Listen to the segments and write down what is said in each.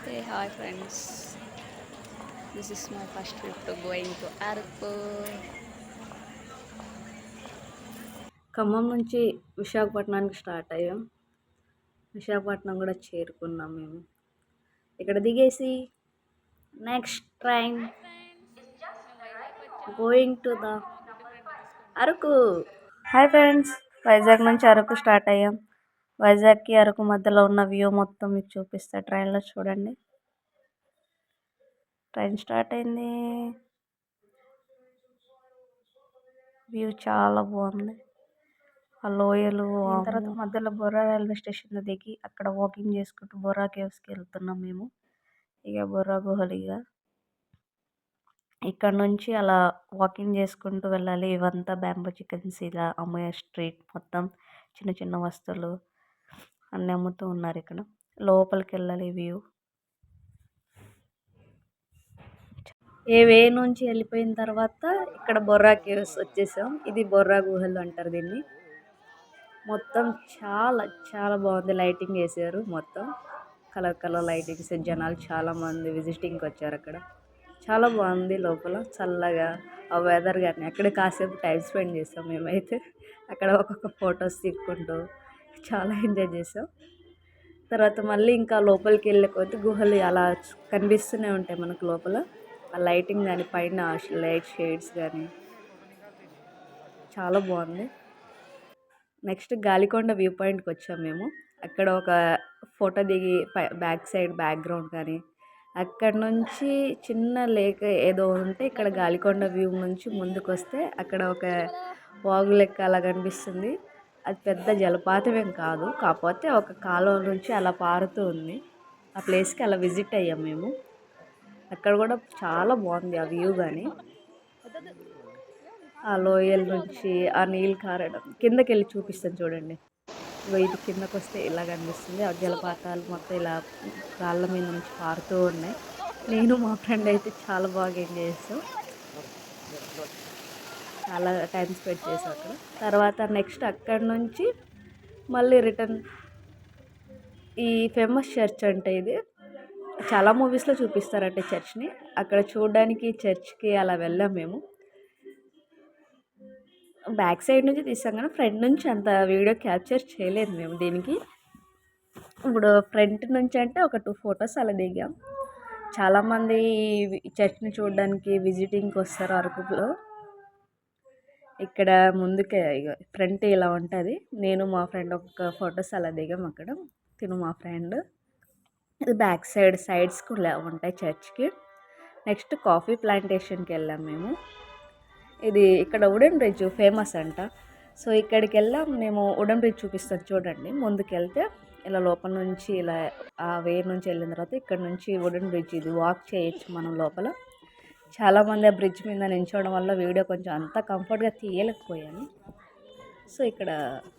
Hey, hi friends. This is my first trip to going to Arku. Khammam నుంచి విశాఖపట్నానికి start అయ్యాం. విశాఖపట్నం కూడా చేరుకున్నాం మేము. ఇక్కడ దిగేసి next train going to the Araku. Hi friends, Vizag నుంచి అరకు స్టార్ట్ అయ్యాం. వైజాగ్కి అరకు మధ్యలో ఉన్న వ్యూ మొత్తం మీకు చూపిస్తా. ట్రైన్లో చూడండి, ట్రైన్ స్టార్ట్ అయింది. వ్యూ చాలా బాగుంది. ఆ లోయలు తర్వాత మధ్యలో బొర్రా రైల్వే స్టేషన్లో దిగి అక్కడ వాకింగ్ చేసుకుంటూ బొర్రా కేవ్స్కి వెళ్తున్నాం మేము. ఇక బొర్రా గుహలు ఇక్కడ నుంచి అలా వాకింగ్ చేసుకుంటూ వెళ్ళాలి. ఇవంతా బ్యాంబూ చికెన్స్ ఇలా అమ్మే స్ట్రీట్ మొత్తం చిన్న చిన్న వస్తువులు అన్నీ అమ్ముతూ ఉన్నారు. ఇక్కడ లోపలికి వెళ్ళాలి. వ్యూ వే నుంచి వెళ్ళిపోయిన తర్వాత ఇక్కడ బొర్రా కేవ్స్ వచ్చేసాం. ఇది బొర్రా గుహలు అంటారు దీన్ని. మొత్తం చాలా చాలా బాగుంది. లైటింగ్ వేసారు, మొత్తం కలర్ కలర్ లైటింగ్స్. జనాలు చాలామంది విజిటింగ్కి వచ్చారు. అక్కడ చాలా బాగుంది. లోపల చల్లగా ఆ వెదర్ కానీ అక్కడ కాసేపు టైం స్పెండ్ చేసాం మేమైతే. అక్కడ ఒక్కొక్క ఫొటోస్ తీసుకుంటూ చాలా ఎంజాయ్ చేసాం. తర్వాత మళ్ళీ ఇంకా లోపలికి వెళ్ళే కొద్ది గుహలు అలా కనిపిస్తూనే ఉంటాయి మనకు లోపల. ఆ లైటింగ్ కానీ పైన లైట్ షేడ్స్ కానీ చాలా బాగుంది. నెక్స్ట్ గాలికొండ వ్యూ పాయింట్కి వచ్చాం మేము. అక్కడ ఒక ఫోటో దిగి బ్యాక్ సైడ్ బ్యాక్గ్రౌండ్ కానీ అక్కడ నుంచి చిన్న లేక్ ఏదో ఉంటే ఇక్కడ గాలికొండ వ్యూ నుంచి ముందుకు వస్తే అక్కడ ఒక వాగు లెక్క అలా కనిపిస్తుంది. అది పెద్ద జలపాతం ఏం కాదు, కాకపోతే ఒక కాలువ నుంచి అలా పారుతూ ఉంది. ఆ ప్లేస్కి అలా విజిట్ అయ్యాం మేము. అక్కడ కూడా చాలా బాగుంది ఆ వ్యూ. కానీ ఆ లోయల నుంచి ఆ నీళ్ళు కారడం కిందకి వెళ్ళి చూపిస్తాను చూడండి. ఇది కిందకు వస్తే ఇలా కనిపిస్తుంది. ఆ జలపాతాలు మొత్తం ఇలా రాళ్ళ మీద నుంచి పారుతూ ఉన్నాయి. నేను మా ఫ్రెండ్ అయితే చాలా బాగా ఎంజాయ్ చేస్తాం. చాలా టైం స్పెండ్ చేసాం అక్కడ. తర్వాత నెక్స్ట్ అక్కడ నుంచి మళ్ళీ రిటర్న్ ఈ ఫేమస్ చర్చ్ అంటే ఇది చాలా మూవీస్లో చూపిస్తారంటే చర్చ్ని. అక్కడ చూడడానికి చర్చ్కి అలా వెళ్ళాం మేము. బ్యాక్ సైడ్ నుంచి తీసాం కానీ ఫ్రంట్ నుంచి అంత వీడియో క్యాప్చర్ చేయలేదు మేము దీనికి. ఇప్పుడు ఫ్రంట్ నుంచి అంటే ఒక 2 ఫొటోస్ అలా దిగాం. చాలామంది ఈ చర్చ్ని చూడడానికి విజిటింగ్కి వస్తారు అరకులో. ఇక్కడ ముందుకే ఫ్రంట్ ఇలా ఉంటుంది. నేను మా ఫ్రెండ్ ఒక ఫొటోస్ అలా దిగాం అక్కడ. తిను మా ఫ్రెండ్. ఇది బ్యాక్ సైడ్స్ కూడా ఉంటాయి చర్చ్కి. నెక్స్ట్ కాఫీ ప్లాంటేషన్కి వెళ్ళాం మేము. ఇది ఇక్కడ వుడెన్ బ్రిడ్జ్ ఫేమస్ అంట. సో ఇక్కడికి వెళ్ళాం మేము. వుడెన్ బ్రిడ్జ్ చూపిస్తాను చూడండి. ముందుకు వెళ్తే ఇలా లోపల నుంచి ఇలా ఆ వేర్ నుంచి వెళ్ళిన తర్వాత ఇక్కడ నుంచి వుడెన్ బ్రిడ్జ్ ఇది వాక్ చేయొచ్చు మనం లోపల. చాలామంది ఆ బ్రిడ్జ్ మీద నిల్చోవడం వల్ల వీడియో కొంచెం అంత కంఫర్ట్గా తీయలేకపోయాను. సో ఇక్కడ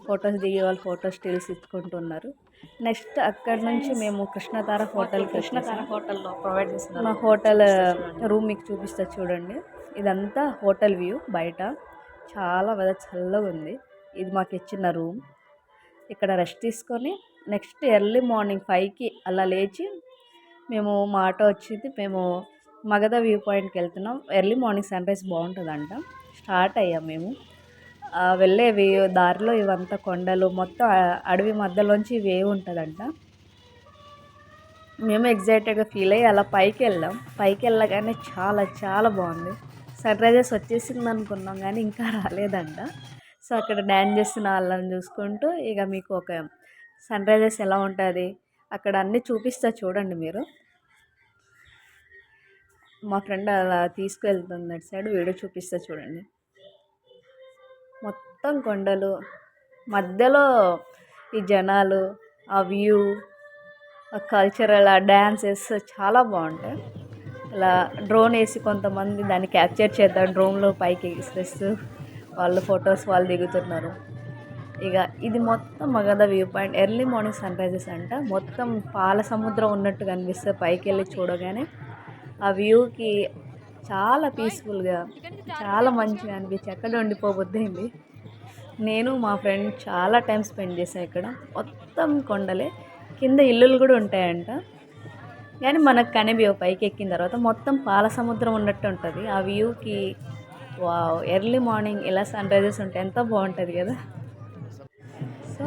ఫొటోస్ దిగే వాళ్ళు ఫోటో స్టిల్స్ ఇచ్చుకుంటున్నారు. నెక్స్ట్ అక్కడ నుంచి మేము కృష్ణతార హోటల్లో ప్రొవైడ్ చేస్తున్నారు. మా హోటల్ రూమ్ మీకు చూపిస్తా చూడండి. ఇదంతా హోటల్ వ్యూ. బయట చాలా వెదర్ చల్లగా ఉంది. ఇది మాకు ఇచ్చిన రూమ్. ఇక్కడ రెస్ట్ తీసుకొని నెక్స్ట్ ఎర్లీ మార్నింగ్ 5కి అలా లేచి మేము మా ఆటో వచ్చింది. మేము మగధ వ్యూ పాయింట్కి వెళ్తున్నాం. ఎర్లీ మార్నింగ్ సన్ రైజ్ బాగుంటుందంట. స్టార్ట్ అయ్యాం మేము. వెళ్ళే దారిలో ఇవంతా కొండలు మొత్తం అడవి మధ్యలోంచి వేవ్ ఉంటుందంట. మేము ఎగ్జైటెడ్గా ఫీల్ అయ్యి అలా పైకి వెళ్ళాం. పైకి వెళ్ళగానే చాలా చాలా బాగుంది. సన్ రైజెస్ వచ్చేసింది అనుకున్నాం కానీ ఇంకా రాలేదంట. సో అక్కడ డ్యాన్స్ చేస్తున్న వాళ్ళని చూసుకుంటూ ఇక మీకు ఒక సన్ రైజెస్ ఎలా ఉంటుంది అక్కడ అన్నీ చూపిస్తా చూడండి మీరు. మా ఫ్రెండ్ అలా తీసుకువెళ్తుంది అటు సైడ్. వీడియో చూపిస్తా చూడండి. మొత్తం కొండలు మధ్యలో ఈ జనాలు, ఆ వ్యూ, ఆ కల్చరల్, ఆ డ్యాన్సెస్ చాలా బాగుంటాయి. ఇలా డ్రోన్ వేసి కొంతమంది దాన్ని క్యాప్చర్ చేద్దాం డ్రోన్లో పైకి ఎగిరేస్తూ వాళ్ళు ఫొటోస్ వాళ్ళు దిగుతున్నారు. ఇక ఇది మొత్తం Magadha viewpoint. Early morning sun rises అంట. మొత్తం పాల సముద్రం ఉన్నట్టు కనిపిస్తే పైకి వెళ్ళి చూడగానే ఆ వ్యూకి చాలా పీస్ఫుల్గా చాలా మంచిగా అనిపించి అక్కడ ఉండిపోబుద్దయింది. నేను మా ఫ్రెండ్ చాలా టైం స్పెండ్ చేశాను ఇక్కడ. మొత్తం కొండలే, కింద ఇల్లులు కూడా ఉంటాయంట. కానీ మనకు కనిపించవు పైకి ఎక్కిన తర్వాత మొత్తం పాల సముద్రం ఉన్నట్టు ఉంటుంది ఆ వ్యూకి. వావ్! ఎర్లీ మార్నింగ్ ఇలా సన్ రైజెస్ ఉంటే ఎంత బాగుంటుంది కదా. సో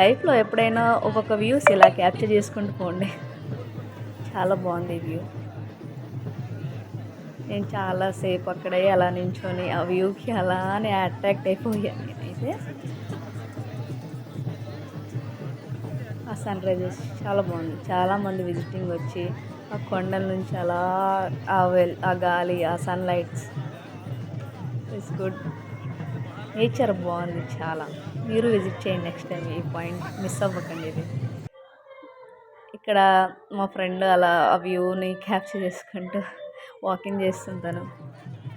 లైఫ్లో ఎప్పుడైనా ఒక్కొక్క వ్యూస్ ఇలా క్యాప్చర్ చేసుకుంటూ పోండి. చాలా బాగుంది ఈ వ్యూ. నేను చాలాసేపు అక్కడే అలా నించొని ఆ వ్యూకి అలానే అట్రాక్ట్ అయిపోయాను నేనైతే. ఆ సన్ రైజెస్ చాలా బాగుంది. చాలామంది విజిటింగ్ వచ్చి ఆ కొండల నుంచి అలా ఆ గాలి, ఆ సన్లైట్స్, ఇట్స్ గుడ్. నేచర్ బాగుంది చాలా. మీరు విజిట్ చేయండి నెక్స్ట్ టైం. ఈ పాయింట్ మిస్ అవ్వకండి. ఇది ఇక్కడ మా ఫ్రెండ్ అలా ఆ వ్యూని క్యాప్చర్ చేసుకుంటూ వాకింగ్ చేస్తుంటాను.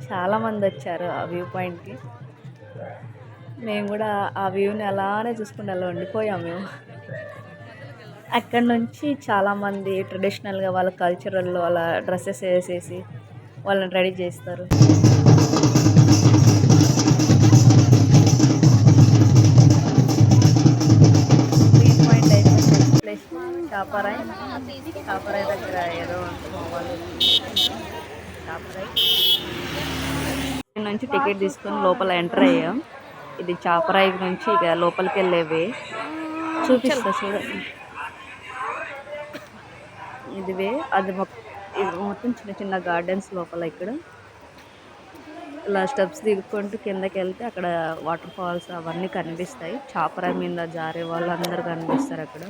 చాలామంది వచ్చారు ఆ వ్యూ పాయింట్కి. మేము కూడా ఆ వ్యూని అలానే చూసుకుంటూ అలా ఉండిపోయాము మేము. అక్కడ నుంచి చాలామంది ట్రెడిషనల్గా వాళ్ళ కల్చరల్లో అలా డ్రెస్సెస్ వేసేసి వాళ్ళని రెడీ చేస్తారు. గ్రీన్ పాయింట్ అయితే ప్లేస్ చాపరాయ్. చాపరాయ్ దగ్గర ఏదో ఉంటుంది మా వాళ్ళు. చాపరాయ్ నుంచి టికెట్ తీసుకొని లోపల ఎంటర్ అయ్యాం. ఇది చాపరాయి నుంచి ఇక లోపలికి వెళ్ళేవి చూపిస్తా చూడండి. ఇదివే అది ఇది మొత్తం చిన్న చిన్న గార్డెన్స్ లోపల. ఇక్కడ ఇలా స్టెప్స్ దిగుకుంటూ కిందకి వెళ్తే అక్కడ వాటర్ ఫాల్స్ అవన్నీ కనిపిస్తాయి. చాపరాయి మీద జారే వాళ్ళు అందరు కనిపిస్తారు అక్కడ.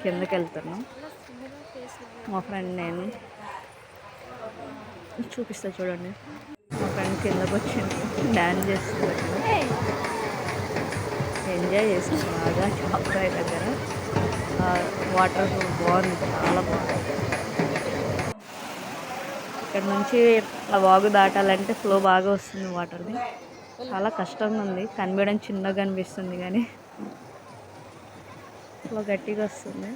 కిందకి వెళ్తున్నాం మా ఫ్రెండ్ నేను. చూపిస్తా చూడండి. మా ఫ్రెండ్ కిందకు వచ్చింది డ్యాన్స్ చేస్తుంది అక్కడ. ఎంజాయ్ చేస్తాం బాగా చాపరాయి దగ్గర. వాటర్ బాగుంది, చాలా బాగుంది. ఇక్కడ నుంచి ఆ వాగు దాటాలంటే ఫ్లో బాగా వస్తుంది వాటర్ది. చాలా కష్టంగా ఉంది, కనిపించడం చిన్నగా అనిపిస్తుంది కానీ ఫ్లో గట్టిగా వస్తుంది.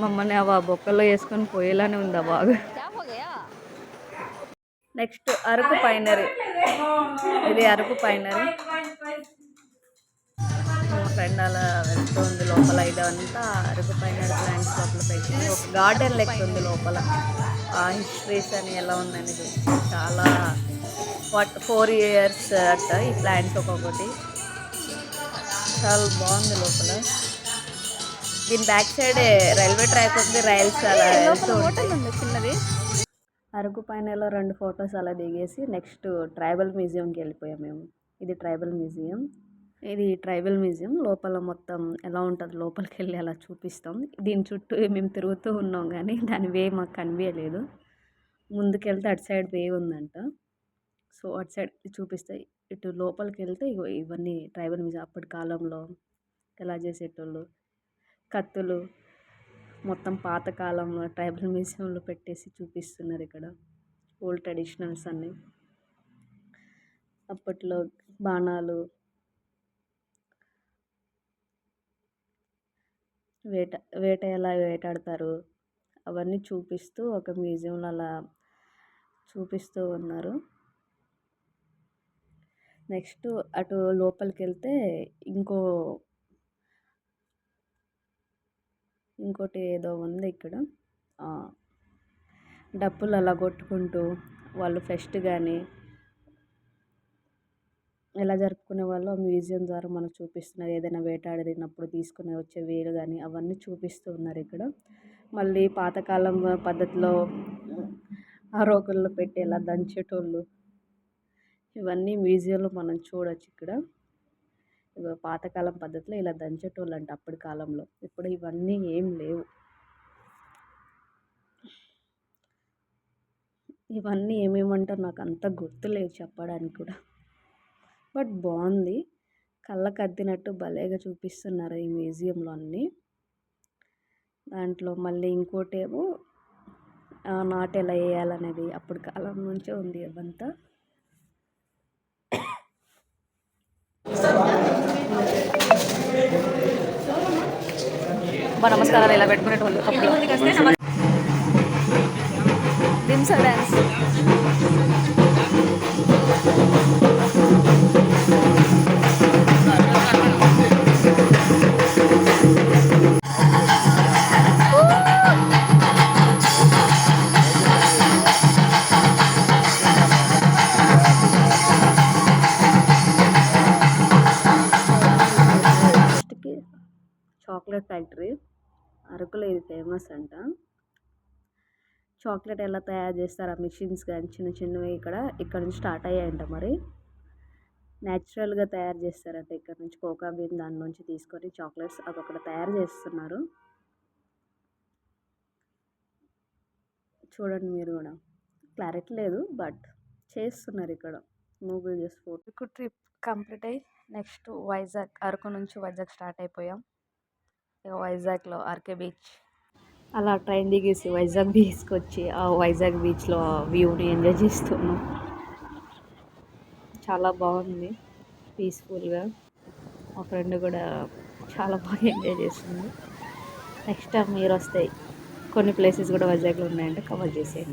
మమ్మల్ని ఆ బొక్కల్లో వేసుకొని పోయేలానే ఉంది ఆ వాగు. నెక్స్ట్ అరకు పైనరీ. ఇది అరకు పైనరీ. మా ఫ్రెండ్ అలా వెళ్తూ ఉంది లోపల. ఇదంతా అరకు పైనరీ ప్లాంట్స్ లోపల పెట్టి ఒక గార్డెన్ లెక్క ఉంది లోపల. ఆ హిస్టరీస్ అని ఎలా ఉందని చాలా 4 years అట్ట ఈ ప్లాంట్స్ ఒక్కొక్కటి. చాలా బాగుంది లోపల. దీని బ్యాక్ సైడ్ రైల్వే ట్రాక్ ఉంది, రైల్స్ అలా వెళ్తూ ఉంటాయి. చిన్నది అరకు పైనలో 2 ఫొటోస్ అలా దిగేసి నెక్స్ట్ ట్రైబల్ మ్యూజియంకి వెళ్ళిపోయాం మేము. ఇది ట్రైబల్ మ్యూజియం. ఇది ట్రైబల్ మ్యూజియం లోపల మొత్తం ఎలా ఉంటుంది లోపలికి వెళ్ళి అలా చూపిస్తాం. దీని చుట్టూ మేము తిరుగుతూ ఉన్నాం కానీ దాని వే మాకు కనిపించలేదు. ముందుకెళ్తే అటు సైడ్ వే ఉందంట. సో అటు సైడ్ చూపిస్తాయి. ఇటు లోపలికి వెళ్తే ఇవన్నీ ట్రైబల్ మ్యూజియం. అప్పటి కాలంలో ఎలా చేసేటోళ్ళు, కత్తులు మొత్తం పాతకాలంలో ట్రైబల్ మ్యూజియంలో పెట్టేసి చూపిస్తున్నారు ఇక్కడ. ఓల్డ్ ట్రెడిషనల్స్ అన్నీ. అప్పట్లో బాణాలు, వేట ఎలా వేటాడతారు అవన్నీ చూపిస్తూ ఒక మ్యూజియంలో అలా చూపిస్తూ ఉన్నారు. నెక్స్ట్ అటు లోపలికి వెళ్తే ఇంకోటి ఏదో ఉంది ఇక్కడ. డప్పులు అలా కొట్టుకుంటూ వాళ్ళు ఫెస్ట్ కానీ ఎలా జరుపుకునే వాళ్ళు ఆ మ్యూజియం ద్వారా మనకు చూపిస్తున్నారు. ఏదైనా వేటాడినప్పుడు తీసుకుని వచ్చే వేలు కానీ అవన్నీ చూపిస్తూ ఉన్నారు ఇక్కడ. మళ్ళీ పాతకాలం పద్ధతిలో ఆ రోకల్లో పెట్టి ఎలా దంచేటోళ్ళు ఇవన్నీ మ్యూజియంలో మనం చూడొచ్చు ఇక్కడ. పాతకాలం పద్ధతిలో ఇలా దంచేటోళ్ళు అంట అప్పటి కాలంలో. ఇప్పుడు ఇవన్నీ ఏం లేవు. ఇవన్నీ ఏమేమంటారు నాకు అంత గుర్తులేదు చెప్పడానికి కూడా. బట్ బాగుంది, కళ్ళకు అద్దినట్టు భలేగా చూపిస్తున్నారు ఈ మ్యూజియంలో అన్నీ. దాంట్లో మళ్ళీ ఇంకోటేమో నాటు ఎలా వేయాలనేది అప్పటి కాలం నుంచే ఉంది అవంతా. నమస్కారాలు ఇలా పెట్టుకునేటోళ్ళు అప్పుడు. దింస డ్యాన్స్. అరకులో ఇది ఫేమస్ అంట. చాక్లెట్ ఎలా తయారు చేస్తారు ఆ మిషన్స్ కానీ చిన్న చిన్నవి ఇక్కడ నుంచి స్టార్ట్ అయ్యాయంట. మరి న్యాచురల్గా తయారు చేస్తారంట ఇక్కడ నుంచి. కోకా బీన్ దాని నుంచి తీసుకొని చాక్లెట్స్ అది అక్కడ తయారు చేస్తున్నారు. చూడండి మీరు కూడా. క్లారిటీ లేదు బట్ చేస్తున్నారు ఇక్కడ. Movie just photo. Trip complete అయ్యి నెక్స్ట్ వైజాగ్, అరకు నుంచి వైజాగ్ స్టార్ట్ అయిపోయాం. ఇక వైజాగ్లో ఆర్కే బీచ్ అలా ట్రైన్ దిగేసి వైజాగ్ బీచ్కి వచ్చి ఆ వైజాగ్ బీచ్లో వ్యూని ఎంజాయ్ చేస్తున్నాం. చాలా బాగుంది, పీస్ఫుల్గా. మా ఫ్రెండ్ కూడా చాలా బాగా ఎంజాయ్ చేస్తుంది. నెక్స్ట్ టైం మీరు వస్తే కొన్ని ప్లేసెస్ కూడా వైజాగ్లో ఉన్నాయంటే కవర్ చేసేయండి.